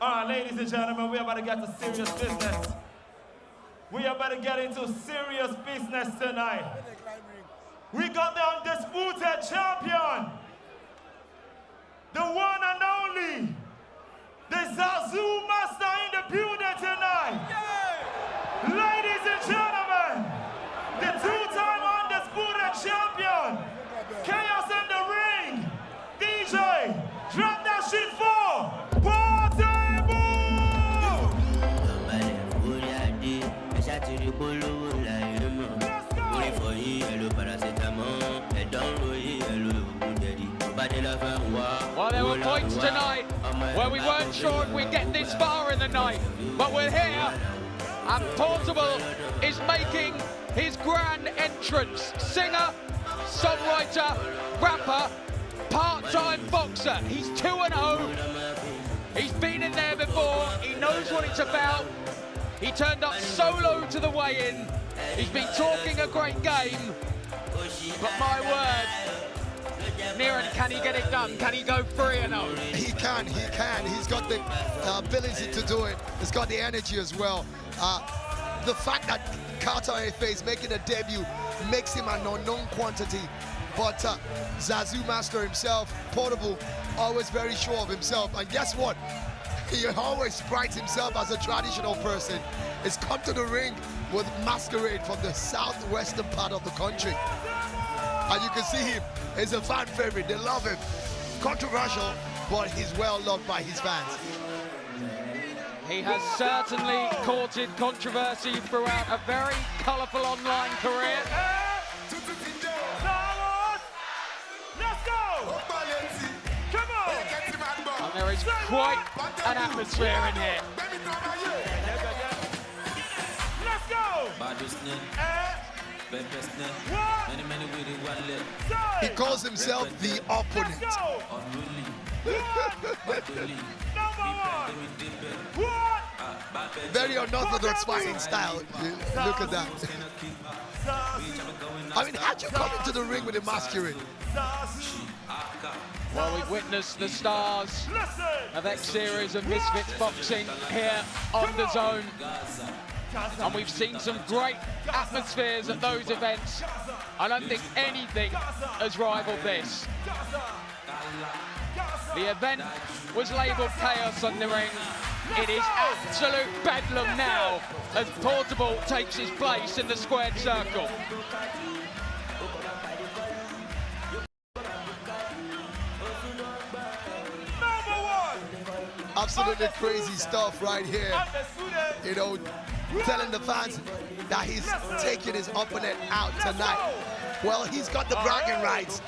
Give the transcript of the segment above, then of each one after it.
All right, ladies and gentlemen, we're about to get to serious business. We are about to get into serious business tonight. We got the undisputed champion, the one and only, the Zazu Master in the building tonight. Ladies and gentlemen, the two-time undisputed champion, Chaos in the ring, DJ, drop that shit for Well, there were points tonight where we weren't sure if we'd get this far in the night, but we're here, and Portable is making his grand entrance. Singer, songwriter, rapper, part-time boxer. He's 2-0. He's been in there before. He knows what it's about. He turned up solo to the weigh-in. He's been talking a great game, but my word, Niran, can he get it done? Can he go 3-0? He can. He's got the ability to do it. He's got the energy as well. The fact that Carter Efe is making a debut makes him an unknown quantity. But Zazu Master himself, Portable, always very sure of himself. And guess what? He always prides himself as a traditional person. He's come to the ring with masquerade from the southwestern part of the country. And you can see him. He's a fan favorite. They love him. Controversial, but he's well loved by his fans. He has certainly courted controversy throughout a very colourful online career. Let's go! Come on! And there is quite an atmosphere in here. Let's go! He calls himself the opponent. Very unorthodox fighting style. Look at that. I mean, how'd you come into the ring with a masquerade? Well, we've witnessed the stars of X-Series of Misfits Boxing here on the Zone. And we've seen some great atmospheres at those events. I don't think anything has rivaled this. The event was labelled Chaos on the ring. It is absolute bedlam now as Portable takes his place in the squared circle. Absolutely crazy stuff right here. You know, telling the fans that he's taking his opponent out tonight. Well, he's got the bragging rights.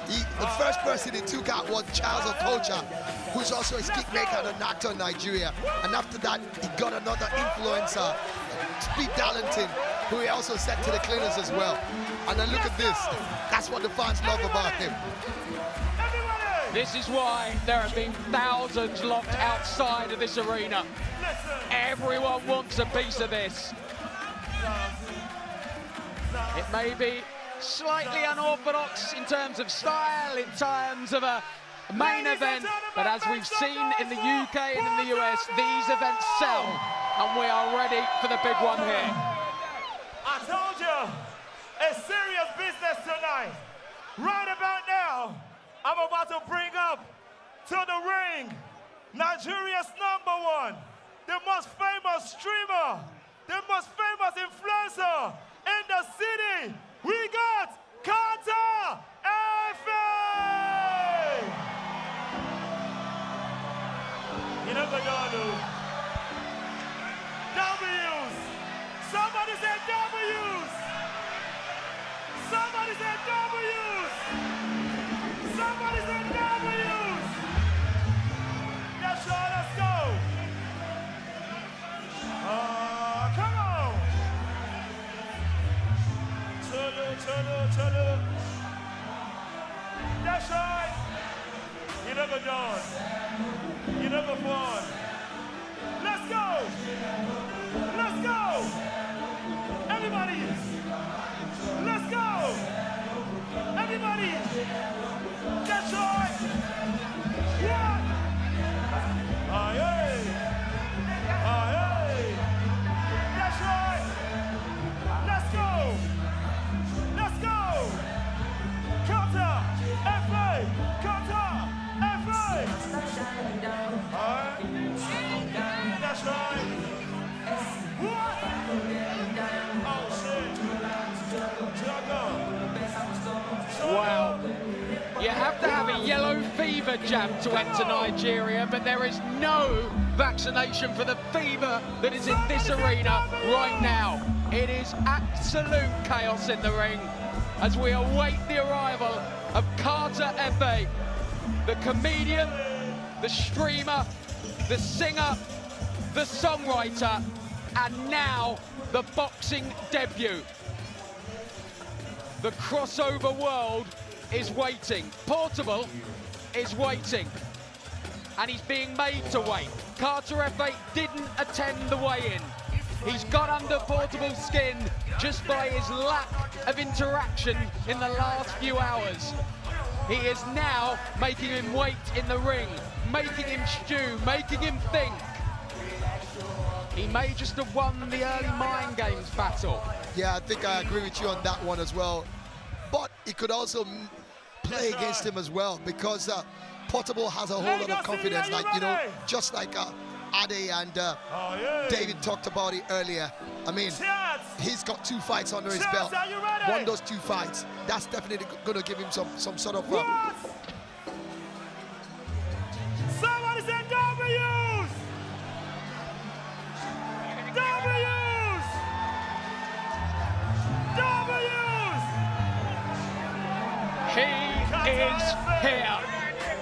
The first person he took out was Charles Okocha, who's also a stick maker and an actor in Nigeria. And after that, he got another influencer, Speed Darlington, who he also sent to the cleaners as well. And then look at this. That's what the fans love about him. This is why there have been thousands locked outside of this arena. Everyone wants a piece of this. It may be slightly unorthodox in terms of style, in terms of a main event, but as we've seen in the UK and in the US, these events sell, and we are ready for the big one here. I told you, it's serious business tonight. Right about now, I'm about to bring up to the ring Nigeria's #1, the most famous streamer, the most famous influencer in the city. We got Carter Efe! You know what y'all do? W's! Somebody said W's! Somebody said W's! Somebody said W's! Yes, y'all, let's go! Come on! Cholo. That's right! You never done. You never fun. Let's go! Let's go! Everybody! Let's go! Everybody! That's right! have to have a yellow fever jab to enter Nigeria, but there is no vaccination for the fever that is in this arena right now. It is absolute chaos in the ring as we await the arrival of Carter Efe, the comedian, the streamer, the singer, the songwriter, and now the boxing debut. The crossover world is waiting. Portable is waiting, and he's being made to wait. Carter Efe didn't attend the weigh-in. He's got under Portable's skin just by his lack of interaction in the last few hours. He is now making him wait in the ring, making him stew, making him think. He may just have won the early mind games battle. Yeah, I think I agree with you on that one as well. But he could also play against him as well, because Portable has a whole lot of confidence, like, you know, just like Ade and David talked about it earlier. I mean, he's got 2 fights under his belt. Won those 2 fights. That's definitely going to give him some sort of... Somebody said W's! W's! W's! He is here.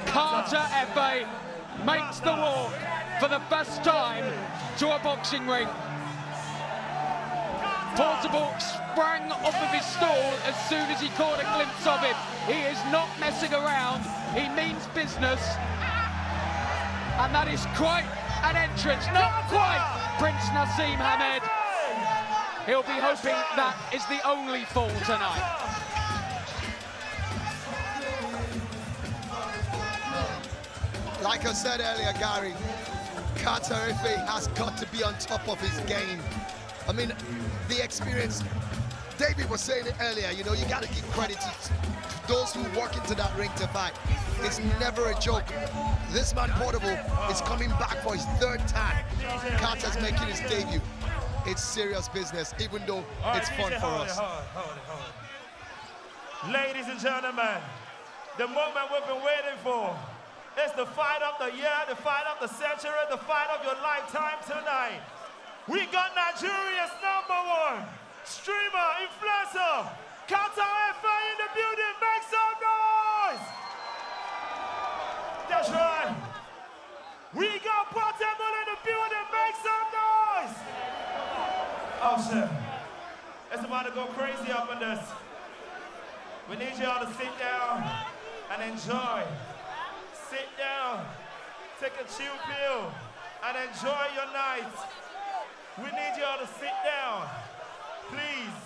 Carter Efe makes the walk for the first time to a boxing ring. Portable sprang off of his stool as soon as he caught a glimpse of him. He is not messing around. He means business. And that is quite an entrance. Not quite Prince Naseem Hamed. He'll be hoping that is the only fall tonight. Like I said earlier, Gary, Carter Efe has got to be on top of his game. I mean, the experience, David was saying it earlier, you know, you got to give credit to those who walk into that ring to fight. It's never a joke. This man, Portable, is coming back for his 3rd time. Carter's making his debut. It's serious business, even though it's fun for us. Ladies and gentlemen, the moment we've been waiting for. It's the fight of the year, the fight of the century, the fight of your lifetime tonight. We got Nigeria's #1 streamer, influencer, Carter Efe in the building. Make some noise! That's right. We got Portable in the building. Make some noise! Oh shit. It's about to go crazy up in this. We need y'all to sit down and enjoy. Sit down, take a chill pill, and enjoy your night. We need y'all to sit down. Please.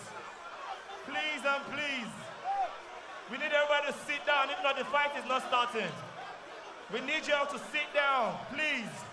Please and please. We need everybody to sit down, if not the fight is not starting. We need y'all to sit down, please.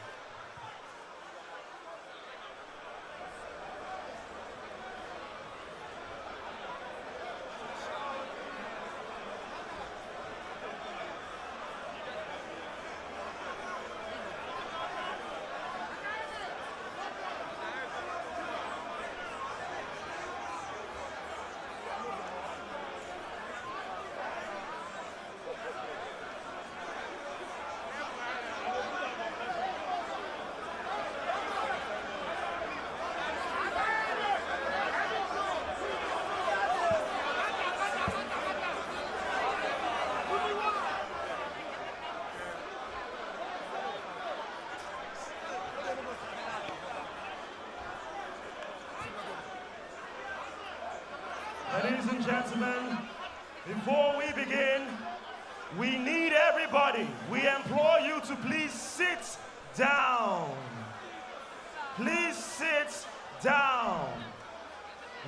Ladies and gentlemen, before we begin, we need everybody. We implore you to please sit down. Please sit down.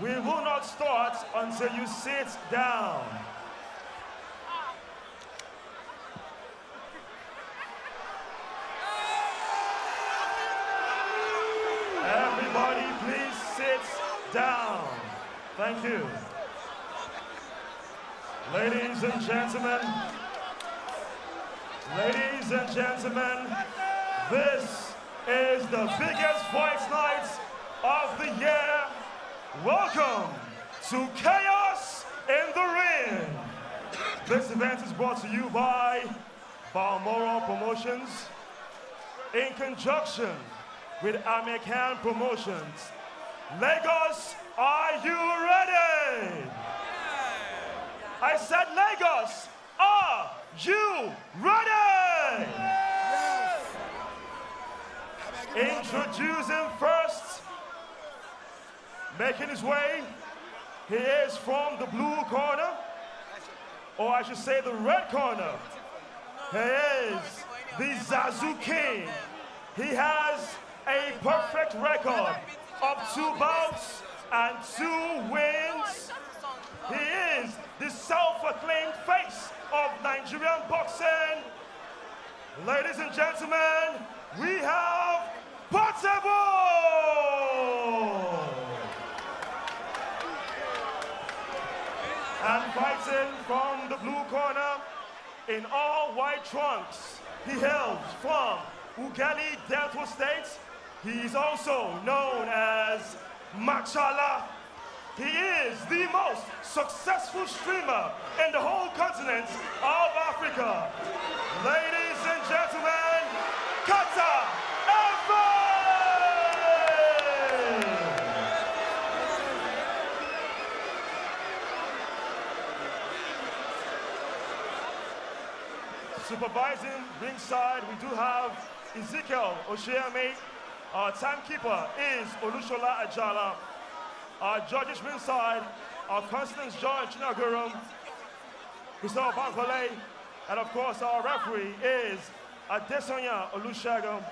We will not start until you sit down. Everybody, please sit down. Thank you. Ladies and gentlemen, this is the biggest fight night of the year. Welcome to Chaos in the Ring. This event is brought to you by Balmoral Promotions in conjunction with American Promotions. Lagos, are you ready? I said Lagos, are you ready? Yes. Introducing first, making his way, he is from the blue corner, or I should say the red corner. He is the Zazu King. He has a perfect record of 2 bouts and 2 wins. He is the self-acclaimed face of Nigerian boxing. Ladies and gentlemen, we have Portable! And fighting from the blue corner in all white trunks, he hails from Ughelli, Delta State. He is also known as Machala. He is the most successful streamer in the whole continent of Africa. Ladies and gentlemen, Carter Efe! Supervising ringside, we do have Ezekiel Oshiame. Our timekeeper is Olushola Ajala. Our judges ringside are Constance George Nagurum, Christophe Bankole, and of course our referee is Adesonya Olusegun.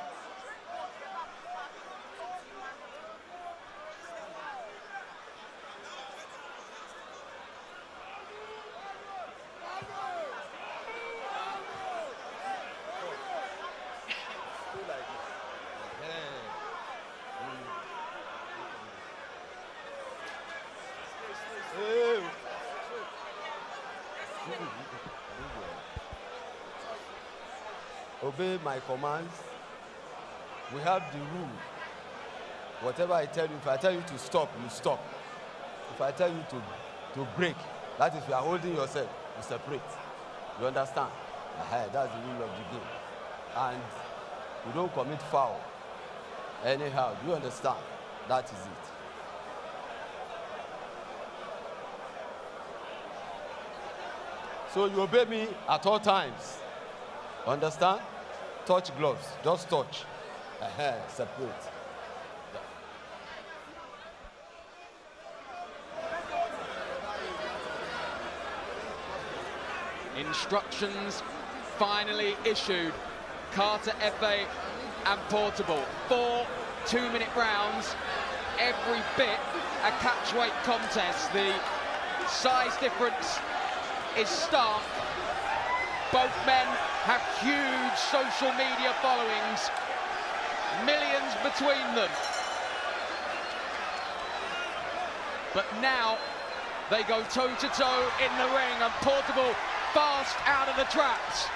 Obey my commands. We have the rule. Whatever I tell you, if I tell you to stop, you stop. If I tell you to break, that is, you are holding yourself, you separate. You understand? That's the rule of the game. And you don't commit foul anyhow. Do you understand? That is it. So you obey me at all times. Understand? Touch gloves. Just touch. Separate. Instructions finally issued. Carter Efe and Portable. 4 2-minute rounds. Every bit a catchweight contest. The size difference is stark. Both men have huge social media followings, millions between them. But now they go toe-to-toe in the ring, and Portable fast out of the traps.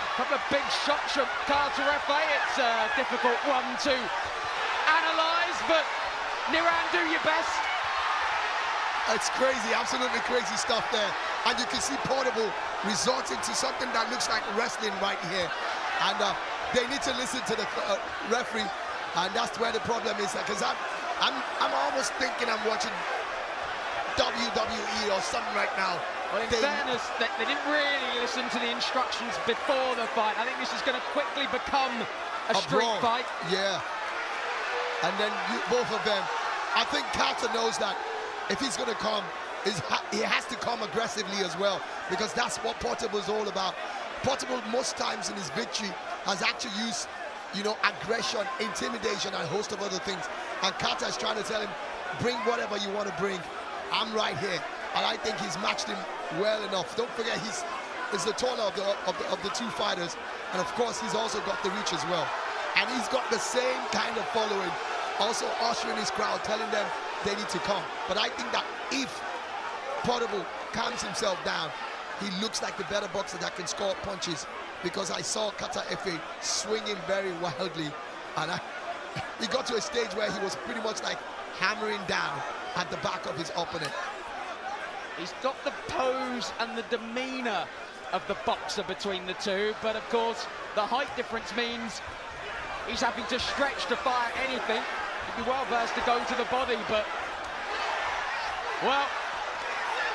A couple of big shots from Carter Efe. It's a difficult one to analyse, but Niran, do your best. It's crazy, absolutely crazy stuff there. And you can see Portable resorting to something that looks like wrestling right here. And they need to listen to the referee, and that's where the problem is. Because I'm almost thinking I'm watching WWE or something right now. Well, in fairness, they didn't really listen to the instructions before the fight. I think this is going to quickly become a street fight. Yeah. And then both of them. I think Carter knows that if he's going to come, he has to come aggressively as well, because that's what Portable is all about. Portable, most times in his victory, has actually used, aggression, intimidation, and a host of other things. And Carter is trying to tell him, bring whatever you want to bring. I'm right here. And I think he's matched him well enough. Don't forget, he's the taller of the two fighters. And of course, he's also got the reach as well. And he's got the same kind of following, also ushering his crowd, telling them they need to come. But I think that if Portable calms himself down, he looks like the better boxer that can score punches, because I saw Carter Efe swinging very wildly, and he got to a stage where he was pretty much like hammering down at the back of his opponent. He's got the pose and the demeanour of the boxer between the two, but of course the height difference means he's having to stretch to fire anything. He'd be well versed to go to the body, but well,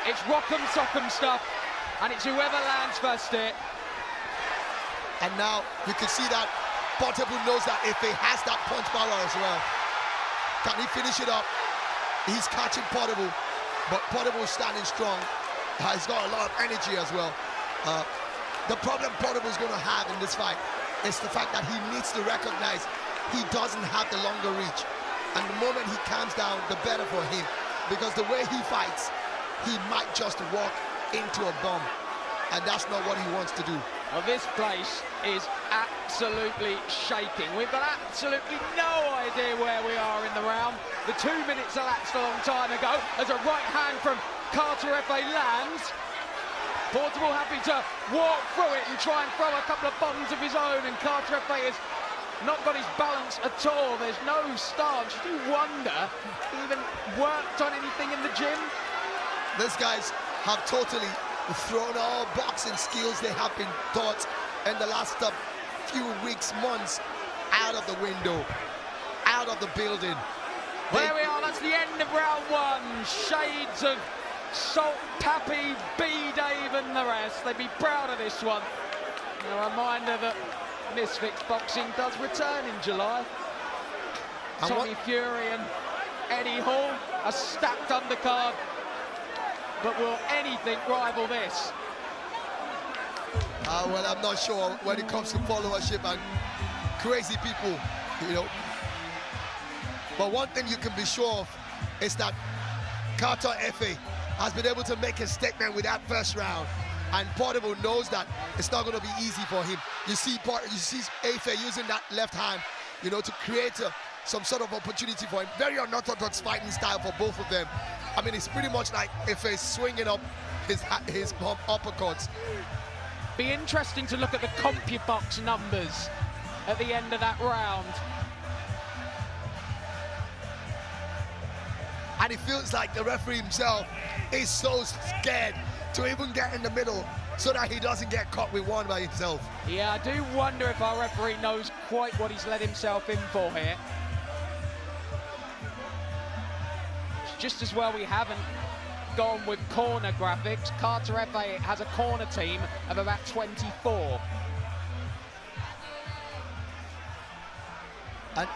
it's rock'em sock'em stuff, and it's whoever lands first here. And now you can see that Portable knows that if he has that punch power as well. Can he finish it up? He's catching Portable, but Portable is standing strong. He's got a lot of energy as well. The problem Portable is going to have in this fight is the fact that he needs to recognize he doesn't have the longer reach. And the moment he calms down, the better for him. Because the way he fights, he might just walk into a bomb. And that's not what he wants to do. Well, this place is absolutely shaking. We've got absolutely no idea where we are in the round. The 2 minutes elapsed a long time ago as a right hand from Carter Efe lands. Portable happy to walk through it and try and throw a couple of bombs of his own, and Carter Efe has not got his balance at all. There's no stance. You wonder if he even worked on anything in the gym. These guys have totally thrown all boxing skills they have been taught in the last few weeks, months, out of the window, out of the building. There we are, that's the end of round one. Shades of Salt, Pappy, B-Dave and the rest. They'd be proud of this one. A reminder that Misfits Boxing does return in July. Tommy Fury and Eddie Hall, a stacked undercard. But will anything rival this? Well, I'm not sure when it comes to followership and crazy people, you know. But one thing you can be sure of is that Carter Efe has been able to make a statement with that first round, and Portable knows that it's not going to be easy for him. You see Efe using that left hand, you know, to create some sort of opportunity for him. Very unorthodox fighting style for both of them. I mean, it's pretty much like Efe swinging up his uppercuts. Be interesting to look at the CompuBox numbers at the end of that round. And it feels like the referee himself is so scared to even get in the middle so that he doesn't get caught with one by himself. Yeah, I do wonder if our referee knows quite what he's let himself in for here. It's just as well we haven't gone with corner graphics. Carter Efe has a corner team of about 24. And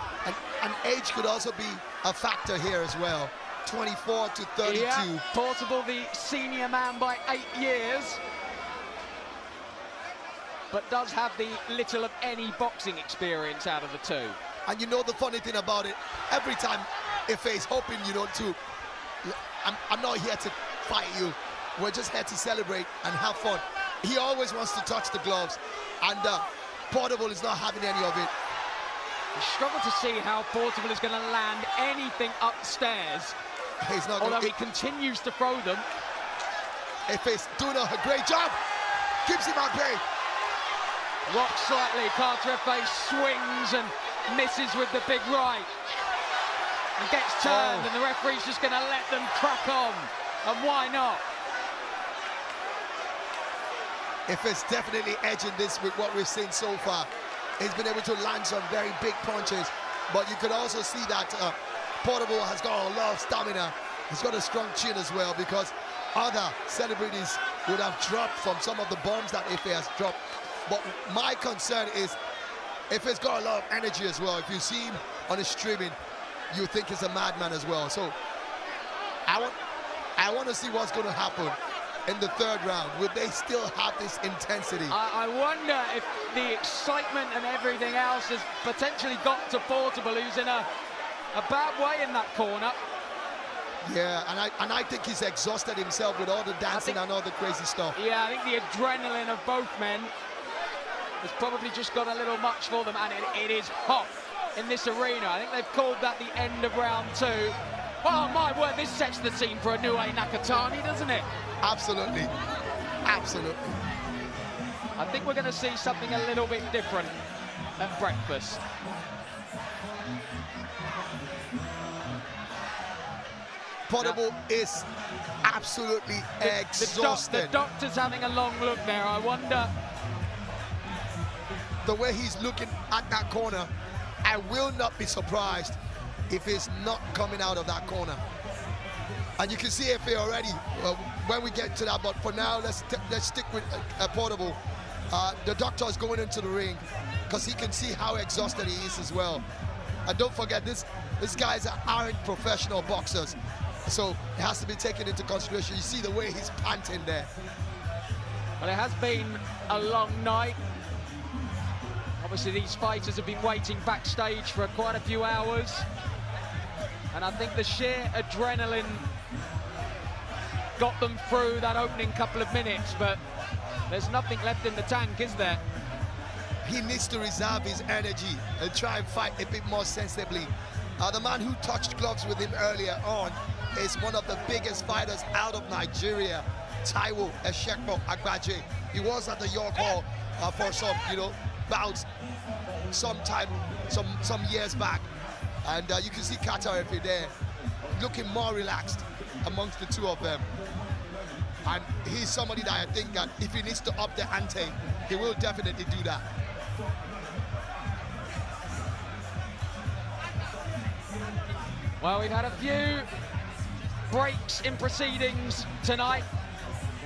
age could also be a factor here as well. 24 to 32. Yeah, Portable the senior man by 8 years, but does have the little of any boxing experience out of the two. And you know the funny thing about it, every time Efe is hoping, you know, I'm not here to fight you, we're just here to celebrate and have fun. He always wants to touch the gloves, and Portable is not having any of it. I struggle to see how Portable is going to land anything upstairs. He's not. Although he continues to throw them. Efe's doing a great job. Keeps him at bay. Rocks slightly. Carter Efe swings and misses with the big right. And gets turned, and the referee's just going to let them crack on. And why not? Efe's definitely edging this with what we've seen so far. He's been able to land some very big punches, but you could also see that Portable has got a lot of stamina. He's got a strong chin as well, because other celebrities would have dropped from some of the bombs that Efe has dropped. But my concern is Efe's got a lot of energy as well. If you see him on his streaming, you think he's a madman as well. So I want to see what's going to happen in the third round. Will they still have this intensity? I wonder if the excitement and everything else has potentially got to Portable, who's in a bad way in that corner. Yeah, and I think he's exhausted himself with all the dancing and all the crazy stuff. Yeah, I think the adrenaline of both men has probably just got a little much for them, and it is hot in this arena. I think they've called that the end of round two. Oh my word, this sets the scene for a new Nakatani, doesn't it? Absolutely, absolutely. I think we're going to see something a little bit different at breakfast. Portable is absolutely exhausted. The doctor's having a long look there. I wonder. The way he's looking at that corner, I will not be surprised if he's not coming out of that corner. And you can see Efe already when we get to that. But for now, let's stick with Portable. The doctor is going into the ring because he can see how exhausted he is as well. And don't forget, these guys aren't professional boxers, so it has to be taken into consideration. You see the way he's panting there. Well, it has been a long night. Obviously, these fighters have been waiting backstage for quite a few hours. And I think the sheer adrenaline got them through that opening couple of minutes, but there's nothing left in the tank, is there? He needs to reserve his energy and try and fight a bit more sensibly. The man who touched gloves with him earlier on is one of the biggest fighters out of Nigeria, Taiwo Eshekpo Agbaje. He was at the York Hall for some, bouts some years back. And you can see Carter Efe there looking more relaxed amongst the two of them. And he's somebody that I think that if he needs to up the ante, he will definitely do that. Well, we've had a few breaks in proceedings tonight.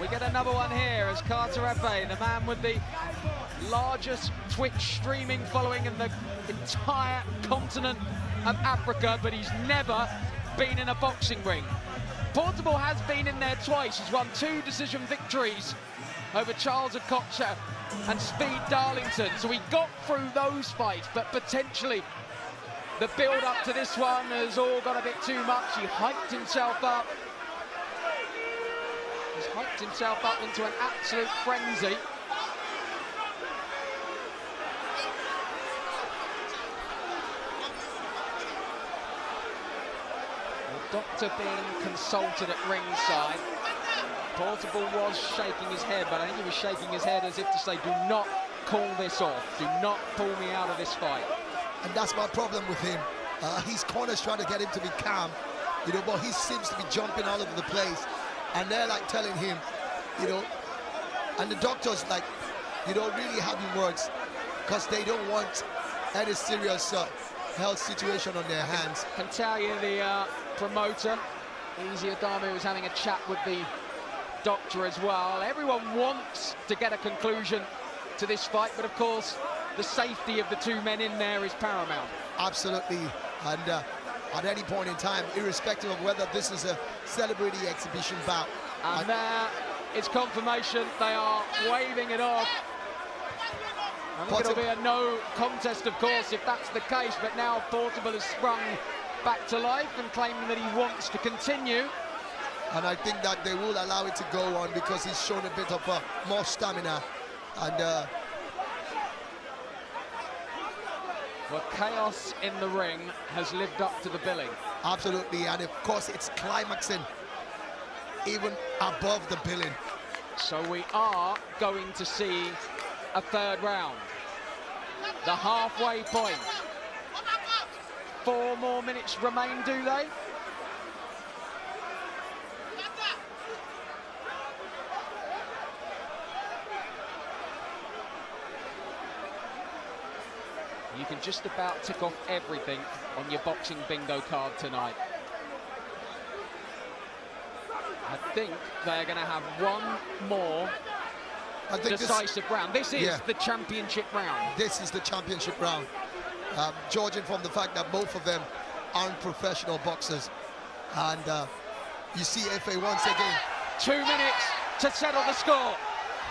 We get another one here as Carter Efe, the man with the largest Twitch streaming following in the entire continent of Africa, but he's never been in a boxing ring. Portable has been in there twice. He's won 2 decision victories over Charles Okocha and Speed Darlington. So he got through those fights, but potentially the build-up to this one has all got a bit too much. He hyped himself up. He's hyped himself up into an absolute frenzy. The doctor being consulted at ringside. Portable was shaking his head, but I think he was shaking his head as if to say, do not call this off. Do not pull me out of this fight. And that's my problem with him. His corner's trying to get him to be calm, but he seems to be jumping all over the place. And they're like telling him, and the doctor's like, really having words because they don't want any serious health situation on their hands. I can tell you the promoter, Easy Adamu, was having a chat with the doctor as well. Everyone wants to get a conclusion to this fight, but of course, the safety of the 2 men in there is paramount. Absolutely, and at any point in time, irrespective of whether this is a celebrity exhibition bout. And there, it's confirmation, they are waving it off. I think it'll be a no contest, of course, if that's the case, but now Portable has sprung back to life and claiming that he wants to continue. And I think that they will allow it to go on because he's shown a bit of more stamina. And well, chaos in the ring has lived up to the billing. Absolutely, and of course it's climaxing even above the billing. So we are going to see a 3rd round. The halfway point. 4 more minutes remain, do they? You can just about tick off everything on your boxing bingo card tonight. I think they're going to have one more decisive round. This is the championship round. This is the championship round. Judging from the fact that both of them aren't professional boxers. And you see Efe once again. 2 minutes to settle the score.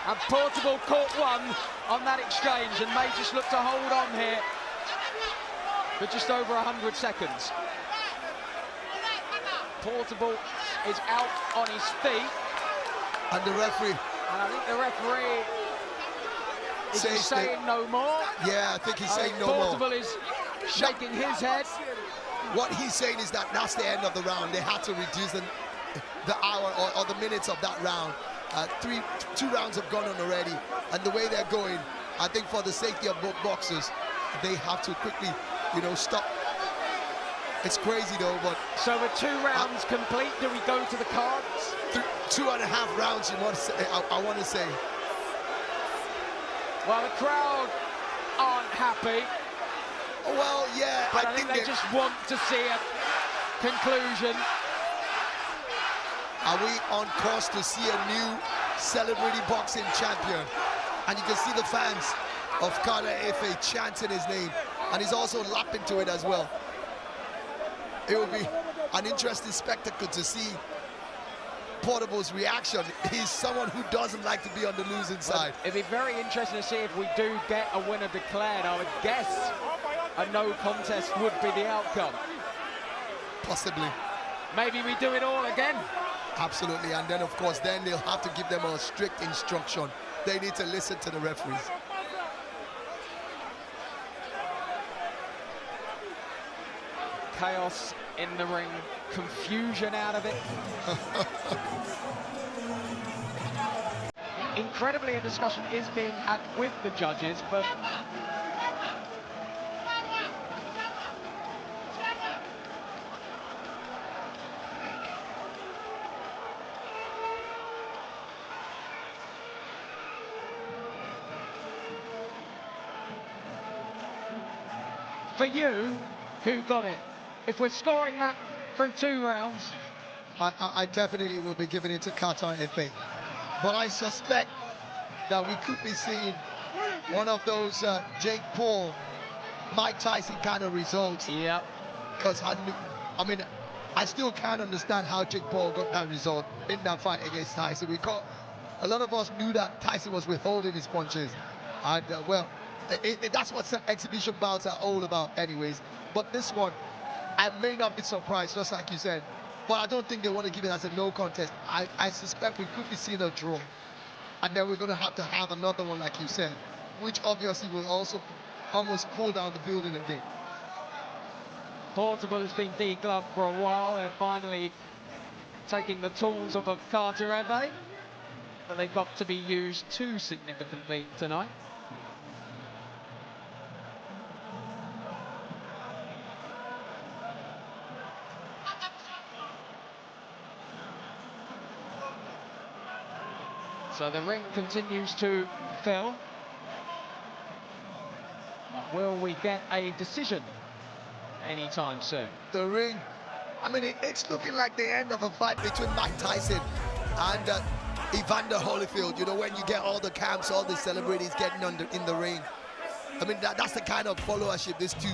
And Portable caught one on that exchange and may just look to hold on here for just over 100 seconds. Portable is out on his feet. And the referee. And I think the referee is saying no more. Yeah, I think he's saying no more. Portable is shaking his head. What he's saying is that that's the end of the round. They had to reduce the hour or the minutes of that round. 2 rounds have gone on already. And the way they're going, I think for the safety of both boxers, they have to quickly, stop It's crazy though, but... So with 2 rounds complete, do we go to the cards? 2.5 rounds, I want to say. Well, the crowd aren't happy. Well, yeah, but I think they just want to see a conclusion. Are we on course to see a new celebrity boxing champion? And you can see the fans of Carter Efe chanting his name, and he's also lapping to it as well. It will be an interesting spectacle to see Portable's reaction. He's someone who doesn't like to be on the losing side. It'd be very interesting to see if we do get a winner declared. I would guess a no contest would be the outcome. Possibly. Maybe we do it all again. Absolutely, and then of course, then they'll have to give them a strict instruction. They need to listen to the referees. Chaos in the ring, confusion out of it. Incredibly, a discussion is being had with the judges, but for you, who got it? If we're scoring that from 2 rounds, I definitely will be giving it to Carter Efe. But I suspect that we could be seeing one of those Jake Paul, Mike Tyson kind of results. Yep. Because I mean, I still can't understand how Jake Paul got that result in that fight against Tyson. A lot of us knew that Tyson was withholding his punches. And well, that's what exhibition bouts are all about anyways. But this one, I may not be surprised, just like you said. But I don't think they want to give it as a no contest. I suspect we could be seeing a draw. And then we're going to have another one, like you said, which obviously will also almost cool down the building again. Portable has been degloved for a while. They're finally taking the tools off of Carter Efe, but they've got to be used too significantly tonight. So the ring continues to fill. Will we get a decision anytime soon? The ring, I mean, it's looking like the end of a fight between Mike Tyson and Evander Holyfield. You know, when you get all the camps, all the celebrities getting in the ring. I mean, that's the kind of followership these two,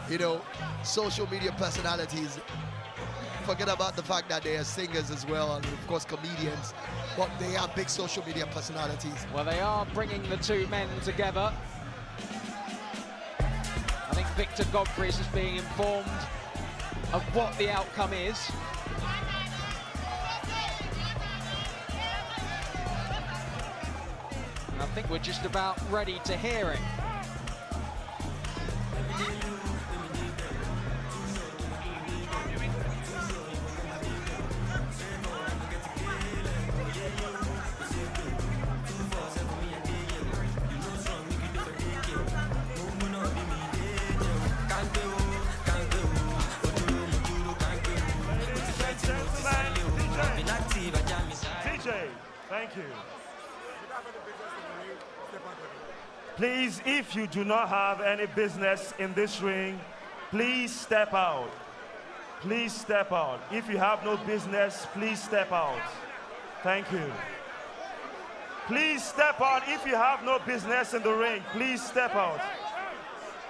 you know, social media personalities. Forget about the fact that they are singers as well, and of course comedians, but they are big social media personalities. Well, they are bringing the 2 men together. I think Victor Godfrey's is being informed of what the outcome is. And I think we're just about ready to hear it. Thank you. Please, if you do not have any business in this ring, please step out. Please step out. If you have no business, please step out. Thank you. Please step out. If you have no business in the ring, please step out.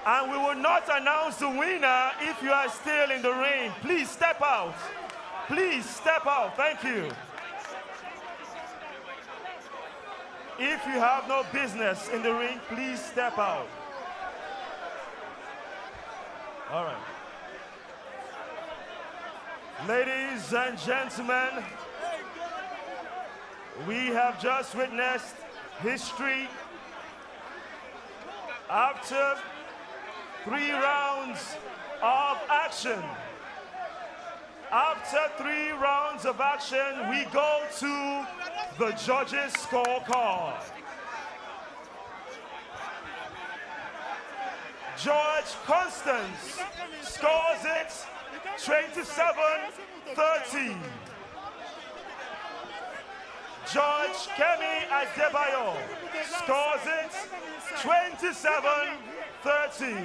And we will not announce the winner if you are still in the ring. Please step out. Please step out. Thank you. If you have no business in the ring, please step out. All right. Ladies and gentlemen, we have just witnessed history. After 3 rounds of action, after 3 rounds of action, we go to the judges' scorecard. George Constance scores it 27-30. George Kemi Adebayo scores it 27-30.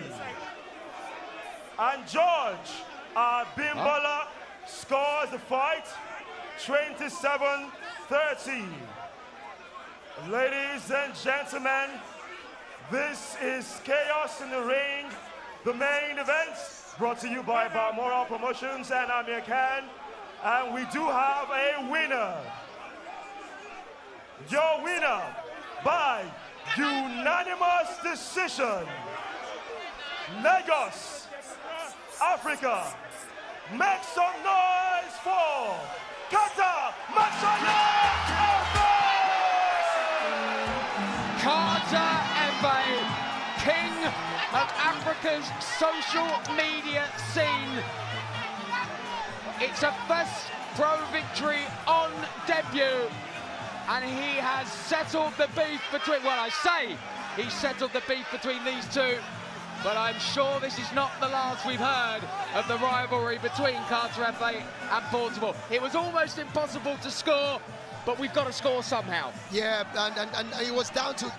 And George Bimbola scores the fight 27-30. Ladies and gentlemen, this is Chaos in the Ring, the main event, brought to you by Balmoral Promotions and Amir Khan. And we do have a winner. Your winner by unanimous decision, Lagos, Africa. Make some noise for Carter Efe! Carter Efe, king of Africa's social media scene. It's a first pro victory on debut, and he has settled the beef between, well, I say he settled the beef between these two, but I'm sure this is not the last we've heard of the rivalry between Carter Efe and Portable. It was almost impossible to score, but we've got to score somehow. Yeah, and it was down to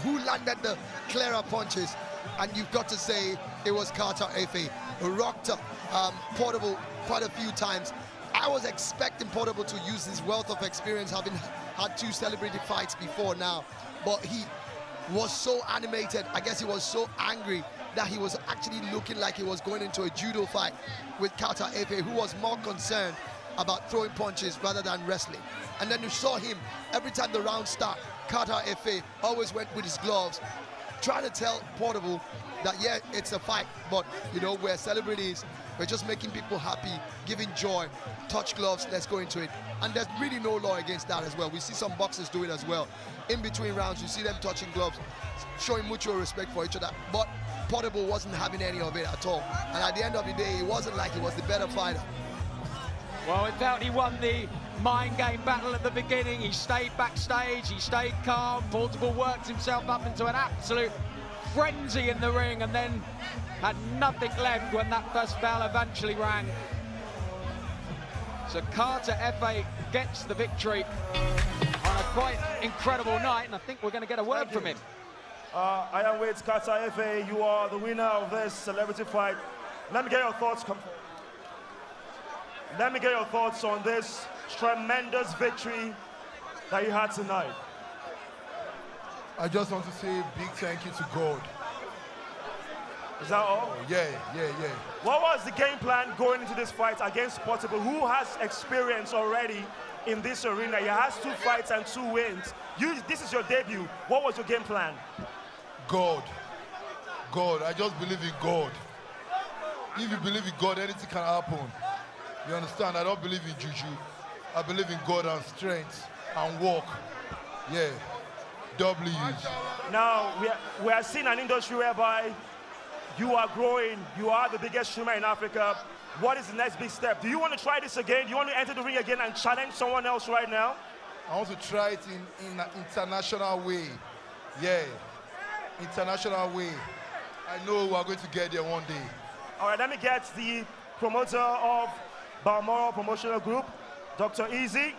who landed the clearer punches, and you've got to say it was Carter Efe, who rocked Portable quite a few times. I was expecting Portable to use his wealth of experience, having had 2 celebrity fights before now, but he was so animated. I guess he was so angry that he was actually looking like he was going into a judo fight with Carter Efe, who was more concerned about throwing punches rather than wrestling. And then you saw him, every time the round started, Carter Efe always went with his gloves, trying to tell Portable that, yeah, it's a fight, but, you know, we're celebrities, we're just making people happy, giving joy, touch gloves, let's go into it. And there's really no law against that as well. We see some boxers do it as well. In between rounds, you see them touching gloves, showing mutual respect for each other. But Portable wasn't having any of it at all. And at the end of the day, it wasn't like he was the better fighter. Well, it felt he won the mind game battle at the beginning. He stayed backstage, he stayed calm. Portable worked himself up into an absolute frenzy in the ring, and then had nothing left when that first bell eventually rang. So Carter Efe gets the victory on a quite incredible night, and I think we're going to get a word from him. I am with Carter Efe. You are the winner of this celebrity fight. Let me get your thoughts. Let me get your thoughts on this tremendous victory that you had tonight. I just want to say a big thank you to God. Is that all? Yeah. What was the game plan going into this fight against Portable, who has experience already in this arena? He has 2 fights and 2 wins. This is your debut. What was your game plan? God. I just believe in God. If you believe in God, anything can happen. You understand? I don't believe in juju. I believe in God and strength and work. Yeah. W's. Now, we are seeing an industry whereby you are growing. You are the biggest streamer in Africa. What is the next big step? Do you want to try this again? Do you want to enter the ring again and challenge someone else right now? I want to try it in an international way. Yeah. International way. I know we're going to get there one day. All right, let me get the promoter of Balmoral Promotional Group, Dr. Easy.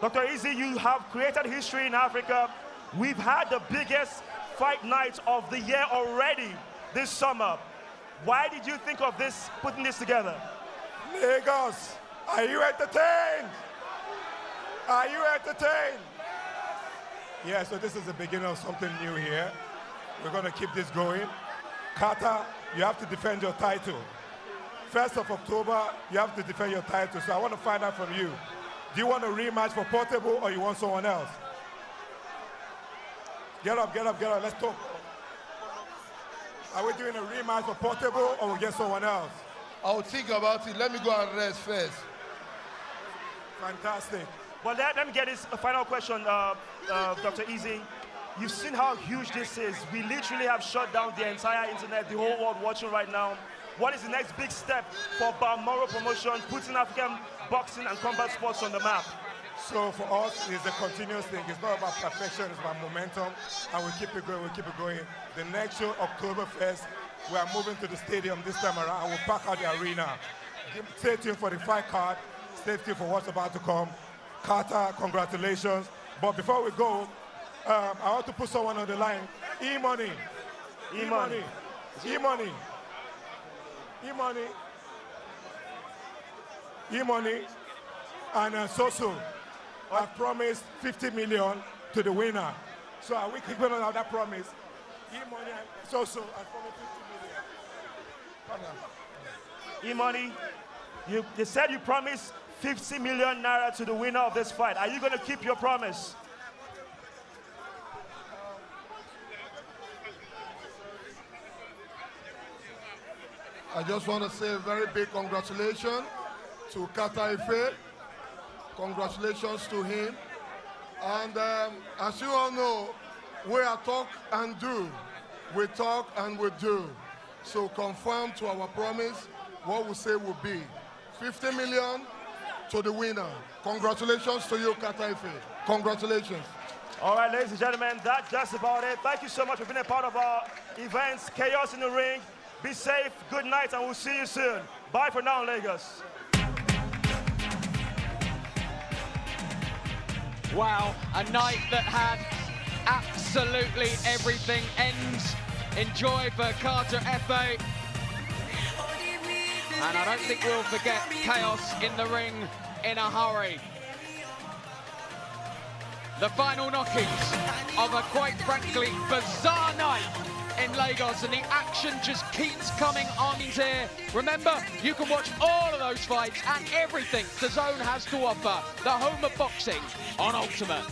Dr. Easy, you have created history in Africa. We've had the biggest fight night of the year already this summer. Why did you think of this, putting this together? Lagos, are you entertained? Are you entertained? Yeah, so this is the beginning of something new here. We're going to keep this going. Carter, you have to defend your title. 1st of October, you have to defend your title. So I want to find out from you. Do you want a rematch for Portable or you want someone else? Get up. Let's talk. Are we doing a rematch for Portable or we get someone else? I'll think about it. Let me go and rest first. Fantastic. Well, let me get this final question, Dr. Easy. You've seen how huge this is. We literally have shut down the entire internet, the whole world watching right now. What is the next big step for Balmoral Promotion, putting African boxing and combat sports on the map? So for us, it's a continuous thing. It's not about perfection, it's about momentum. And we'll keep it going, The next show, October 1st, We are moving to the stadium this time around. We'll pack out the arena. Stay tuned for the fight card. Stay tuned for what's about to come. Carter, congratulations. But before we go, I want to put someone on the line. E-Money. E-Money. E-Money. E-Money. E-Money. And Soso have promised 50 million to the winner. So are we keeping on that promise? E-Money and Soso have promised 50 million. E-Money, you said you promised 50 million naira to the winner of this fight. Are you going to keep your promise? I just want to say a very big congratulations to Carter Efe. Congratulations to him. And as you all know, we are talk and do. We talk and we do. So confirm to our promise what we say will be 50 million to the winner. Congratulations to you, Carter Efe. Congratulations. All right, ladies and gentlemen, that's just about it. Thank you so much for being a part of our events. Chaos in the Ring. Be safe, good night, and we'll see you soon. Bye for now, Lagos. Wow, a night that had absolutely everything. Ends in joy for Carter Efe. And I don't think we'll forget chaos in the ring in a hurry. The final knockings of a, quite frankly, bizarre night in Lagos, and the action just keeps coming on here. Remember, you can watch all of those fights and everything DAZN has to offer. The home of boxing on Ultimate.